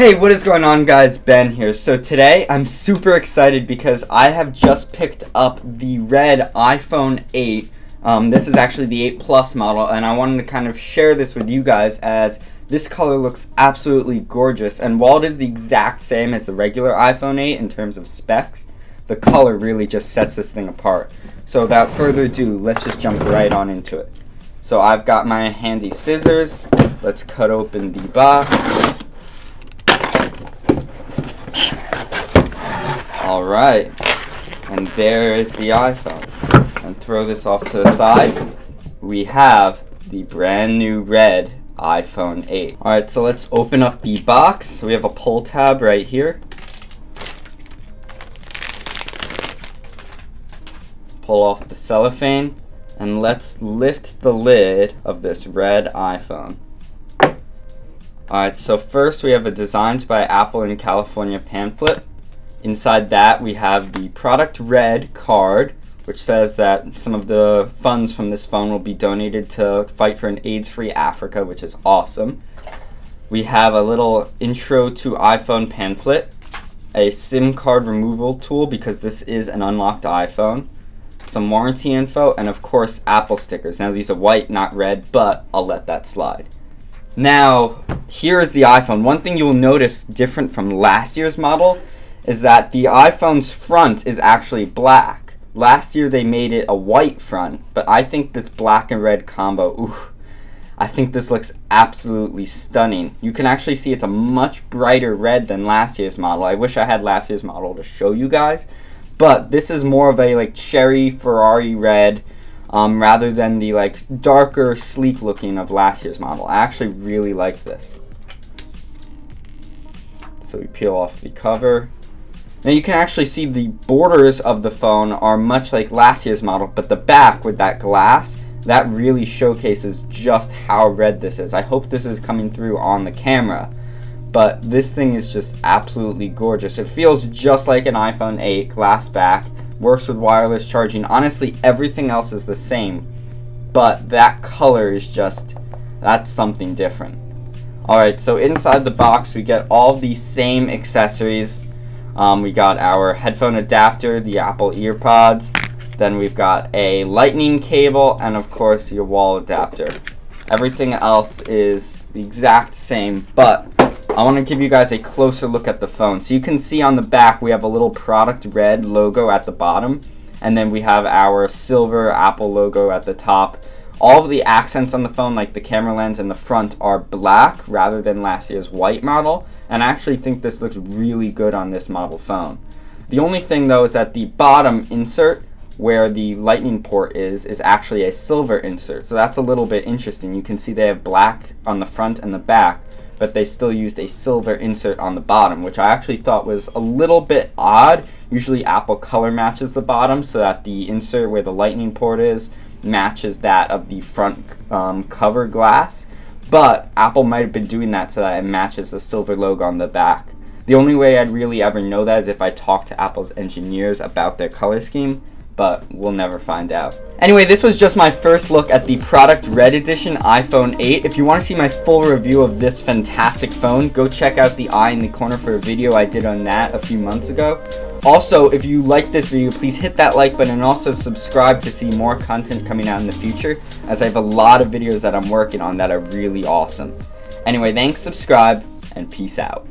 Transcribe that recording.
Hey, what is going on, guys? Ben here. So today I'm super excited because I have just picked up the red iPhone 8. This is actually the 8 Plus model, and I wanted to kind of share this with you guys as this color looks absolutely gorgeous. And while it is the exact same as the regular iPhone 8 in terms of specs, the color really just sets this thing apart. So without further ado, let's just jump right on into it. So I've got my handy scissors. Let's cut open the box. Alright, and there is the iPhone. And throw this off to the side. We have the brand new red iPhone 8. Alright, so let's open up the box. So we have a pull tab right here. Pull off the cellophane, and let's lift the lid of this red iPhone. Alright, so first we have a Designed by Apple in California pamphlet. Inside that we have the Product Red card, which says that some of the funds from this phone will be donated to fight for an AIDS-free Africa, which is awesome. We have a little intro to iPhone pamphlet, a SIM card removal tool because this is an unlocked iPhone, some warranty info, and of course Apple stickers. Now these are white, not red, but I'll let that slide. Now, here is the iPhone. One thing you will notice different from last year's model is that the iPhone's front is actually black. Last year they made it a white front, but I think this black and red combo, I think this looks absolutely stunning. You can actually see it's a much brighter red than last year's model. I wish I had last year's model to show you guys, but this is more of a like cherry Ferrari red rather than the like darker sleek looking of last year's model. I actually really like this. So we peel off the cover. Now you can actually see the borders of the phone are much like last year's model, but the back with that glass, that really showcases just how red this is. I hope this is coming through on the camera, but this thing is just absolutely gorgeous. It feels just like an iPhone 8, glass back, works with wireless charging. Honestly, everything else is the same, but that color is just, that's something different. Alright, so inside the box we get all the same accessories. We got our headphone adapter, the Apple EarPods, then we've got a lightning cable, and of course your wall adapter. Everything else is the exact same, but I want to give you guys a closer look at the phone. So you can see on the back we have a little Product Red logo at the bottom, and then we have our silver Apple logo at the top. All of the accents on the phone, like the camera lens and the front, are black rather than last year's white model. And I actually think this looks really good on this model phone. The only thing though is that the bottom insert where the lightning port is actually a silver insert. So that's a little bit interesting. You can see they have black on the front and the back, but they still used a silver insert on the bottom, which I actually thought was a little bit odd. Usually Apple color matches the bottom so that the insert where the lightning port is matches that of the front cover glass. But Apple might have been doing that so that it matches the silver logo on the back. The only way I'd really ever know that is if I talk to Apple's engineers about their color scheme, but we'll never find out. Anyway, this was just my first look at the Product Red Edition iPhone 8. If you want to see my full review of this fantastic phone, go check out the eye in the corner for a video I did on that a few months ago. Also, if you like this video, please hit that like button and also subscribe to see more content coming out in the future, as I have a lot of videos that I'm working on that are really awesome. Anyway, thanks, subscribe, and peace out.